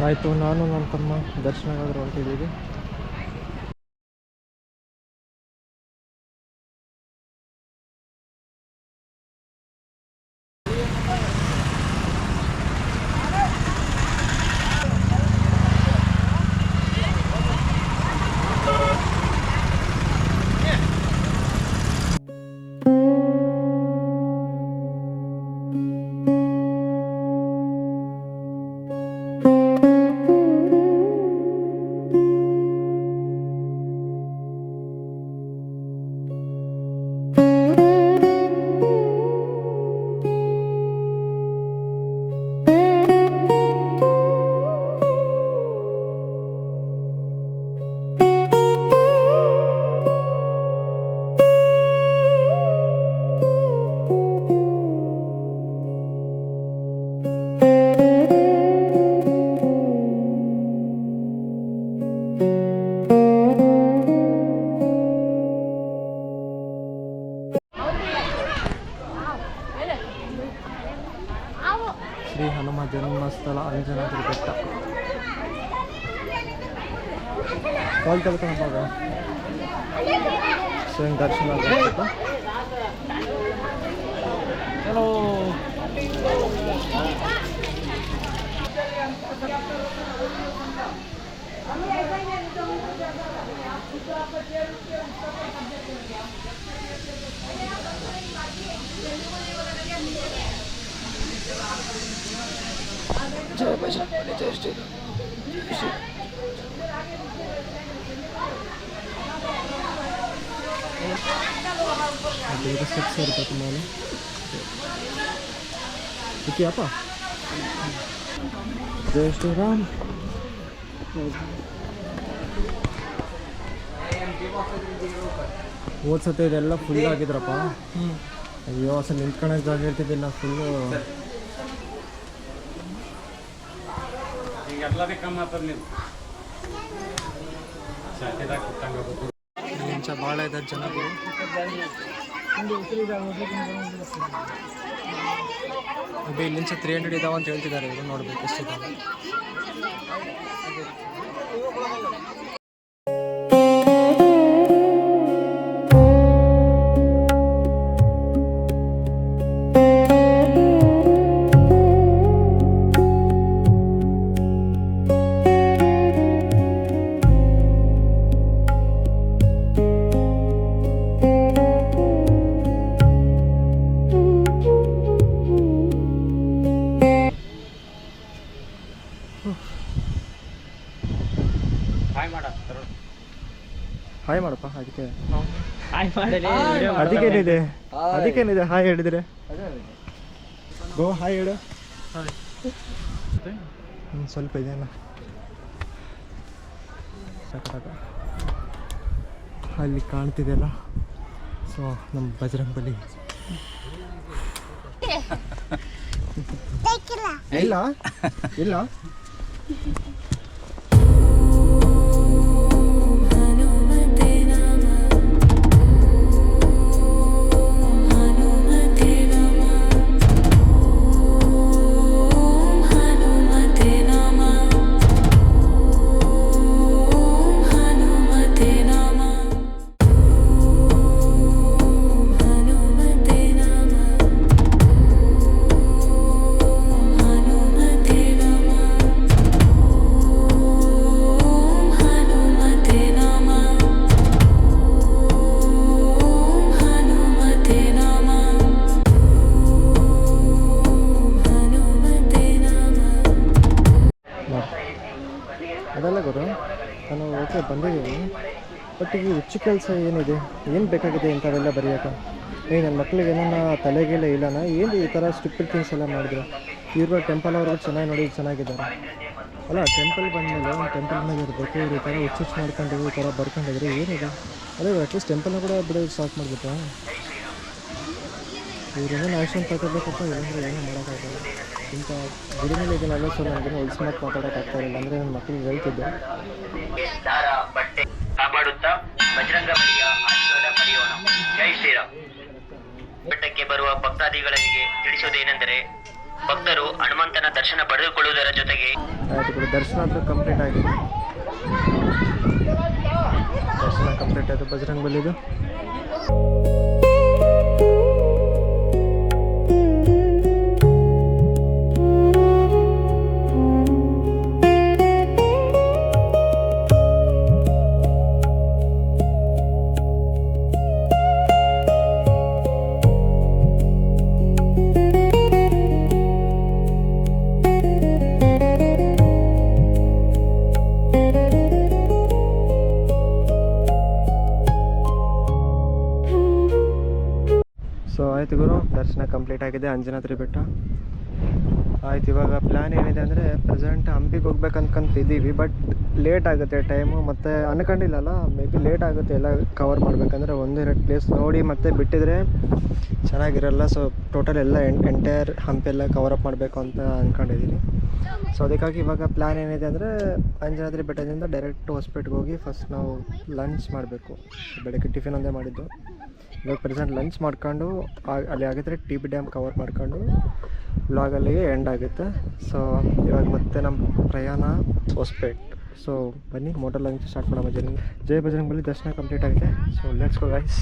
ಆಯಿತು. ನಾನು ನನ್ನ ತಮ್ಮ ದರ್ಶನಗಾದ್ರೆ ಹೊರಟಿದ್ದೀವಿ. ಶ್ರೀ ಹನುಮ ಜನ್ಮಸ್ಥಳ ಅಂಜನಾದ್ರಿ ಬೆಟ್ಟ. ಕಾಲ್ ತಗೋತಾಗ ಸ್ವಯಂ ದರ್ಶನ ಆಗಬೇಕು. ಹಲೋ ಜಯ ಬಜರಂಗಬಲಿ, ಜಯ ಶ್ರೀರಾಮ್. ಸೆಟ್ಸ್ ಇರ್ತದೆ ಮೇಲೆ ಅಪ್ಪ. ಜಯ ಶ್ರೀರಾಮ್. ಓದ್ಸತ್ತೆ ಇದೆಲ್ಲ ಫುಲ್ ಆಗಿದ್ರಪ್ಪ. ಅಯ್ಯೋ ಅಸಲು ನಿಂತ್ಕೊಳಕ್ಕೆ ಜಾಗ ಇರ್ತಿದ್ದಿಲ್ಲ. ಫುಲ್ಲು ಇಂಚ ಭಾಳ ಇದ್ದಾರೆ ಜನಗಳು. ಇಲ್ಲಿಂಚ 300 ಇದಾವೆ ಅಂತ ಹೇಳ್ತಿದ್ದಾರೆ. ಇವರು ನೋಡ್ಬೇಕು ಎಷ್ಟಿದ್ದಾವೆ. ಹಾಯ್ ಮಾಡಪ್ಪ. ಅದಕ್ಕೇನಿದೆ ಹಾಯ್ ಹೇಳಿದ್ರೆ ಗೋ ಹಾಯ್ ಹೇಳು. ಸ್ವಲ್ಪ ಇದೆಯಲ್ಲ ಸಕಟಾಗ ಅಲ್ಲಿ ಕಾಣ್ತಿದೆಯಲ್ಲ. ಸೊ ನಮ್ಮ ಬಜರಂಗಬಲಿ ಇಲ್ಲ ಇಲ್ಲ. ಅದೆಲ್ಲ ಗೊತ್ತು, ನಾನು ಓಕೆ ಬಂದಿದ್ದೀನಿ. ಬಟ್ ಈಗ ಹುಚ್ಚು ಕೆಲಸ ಏನಿದೆ, ಏನು ಬೇಕಾಗಿದೆ ಇಂಥವೆಲ್ಲ ಬರೆಯೋಕೆ? ನನ್ನ ಮಕ್ಳಿಗೆ ಏನನ್ನ ತಲೆಗೆಲ್ಲ ಇಲ್ಲನ ಏನು ಈ ಥರ ಸ್ಟುಪಿಡ್ ಥಿಂಗ್ಸ್ ಎಲ್ಲ ಮಾಡಿದ್ರು? ಇವ್ರ ಟೆಂಪಲ್ ಅವ್ರಿಗೆ ಚೆನ್ನಾಗಿ ನೋಡಿ ಚೆನ್ನಾಗಿದ್ದಾರೆ ಅಲ್ಲ. ಟೆಂಪಲ್ ಬಂದಮೇಲೆ ಒಂದು ಟೆಂಪಲ್ ಮೇಲೆ ಇರಬೇಕು. ಇವ್ರು ಈ ಥರ ಹುಚ್ಚು ಮಾಡ್ಕೊಂಡು ಈ ಥರ ಬರ್ಕೊಂಡಿದ್ರೆ ಏನಿದೆ? ಅದೇ ಅಟ್ಲೀಸ್ಟ್ ಟೆಂಪಲ್ನ ಕೂಡ ಬಿಡೋದು ಸ್ಟಾರ್ಟ್ ಮಾಡಿಬಿಟ್ಟು ಇವ್ರೇನೇನು ಆ್ಯಕ್ಷನ್ ತಗೋಬೇಕಪ್ಪ. ಇಲ್ಲಾಂದರೆ ಏನೂ ಮಾಡೋಕ್ಕಾಗಲ್ಲ. ಇಂಥ ಗುಡಿ ಮೇಲೆ ಇದನ್ನೆಲ್ಲ ಸೊ ನನಗೇನು ಹೊಲ್ಸ್ ಮಾತು ಮಾತಾಡೋಕ್ಕಾಗ್ತಾ ಇಲ್ಲ. ಅಂದರೆ ನನ್ನ ಮಕ್ಕಳಿಗೆ ಹೇಳ್ತಿದ್ದೆ. ಕಾಪಾಡುತ್ತಾ ಬಜರಂಗಬಲಿಯ ಆಶೀರ್ವಾದ ಪಡೆಯೋಣ. ಜೈ ಶ್ರೀರಾಮ್. ಬೆಟ್ಟಕ್ಕೆ ಬರುವ ಭಕ್ತಾದಿಗಳಿಗೆ ತಿಳಿಸುವುದೇನೆಂದರೆ, ಭಕ್ತರು ಹನುಮಂತನ ದರ್ಶನ ಪಡೆದುಕೊಳ್ಳುವುದರ ಜೊತೆಗೆ ಆಯಿತು ಕೂಡ ದರ್ಶನ ಅಂತೂ ಕಂಪ್ಲೀಟ್ ಆಗಿದೆ. ದರ್ಶನ ಕಂಪ್ಲೀಟ್ ಆಯಿತು ಬಜರಂಗ್ ಬಲಿದು. ಸೊ ಆಯ್ತು ಗುರು, ದರ್ಶನ ಕಂಪ್ಲೀಟ್ ಆಗಿದೆ ಅಂಜನಾದ್ರಿ ಬೆಟ್ಟ. ಆಯ್ತು, ಇವಾಗ ಪ್ಲ್ಯಾನ್ ಏನಿದೆ ಅಂದರೆ ಪ್ರೆಸೆಂಟ್ ಹಂಪಿಗೆ ಹೋಗ್ಬೇಕು ಅನ್ಕೊಂತಿದ್ದೀವಿ. ಬಟ್ ಲೇಟ್ ಆಗುತ್ತೆ ಟೈಮು, ಮತ್ತು ಅನ್ಕೊಂಡಿಲ್ಲಲ್ಲ, ಮೇ ಬಿ ಲೇಟ್ ಆಗುತ್ತೆ ಎಲ್ಲ ಕವರ್ ಮಾಡಬೇಕಂದ್ರೆ. 1-2 ಪ್ಲೇಸ್ ನೋಡಿ ಮತ್ತೆ ಬಿಟ್ಟಿದ್ರೆ ಚೆನ್ನಾಗಿರಲ್ಲ. ಸೊ ಟೋಟಲ್ ಎಲ್ಲ ಎಂಟೈರ್ ಹಂಪೆಲ್ಲ ಕವರ್ ಅಪ್ ಮಾಡಬೇಕು ಅಂತ ಅಂದ್ಕೊಂಡಿದ್ದೀನಿ. ಸೊ ಅದಕ್ಕಾಗಿ ಇವಾಗ ಪ್ಲ್ಯಾನ್ ಏನಿದೆ ಅಂದರೆ ಅಂಜನಾದ್ರಿ ಬೆಟ್ಟದಿಂದ ಡೈರೆಕ್ಟ್ ಹೊಸಪೇಟೆಗೆ ಹೋಗಿ ಫಸ್ಟ್ ನಾವು ಲಂಚ್ ಮಾಡಬೇಕು. ಬೆಳಗ್ಗೆ ಟಿಫಿನ್ ಒಂದೇ ಮಾಡಿದ್ದು. ಇವಾಗ ಪ್ರೆಸೆಂಟ್ ಲಂಚ್ ಮಾಡ್ಕೊಂಡು ಅಲ್ಲಿ ಆಗಿದ್ರೆ TB ಡ್ಯಾಮ್ ಕವರ್ ಮಾಡ್ಕೊಂಡು ವ್ಲಾಗಲ್ಲಿಗೆ ಎಂಡ್ ಆಗುತ್ತೆ. ಸೊ ಇವಾಗ ಮತ್ತೆ ನಮ್ಮ ಪ್ರಯಾಣ ಹೊಸಪೇಟೆ. ಸೊ ಬನ್ನಿ ಮೋಟರ್ ಲಂಚ್ ಸ್ಟಾರ್ಟ್ ಮಾಡೋಣ. ಜೈ ಬಜರಂಗ್ ಬಲಿ. ದರ್ಶನ ಕಂಪ್ಲೀಟ್ ಆಗಿದೆ. So let's go guys.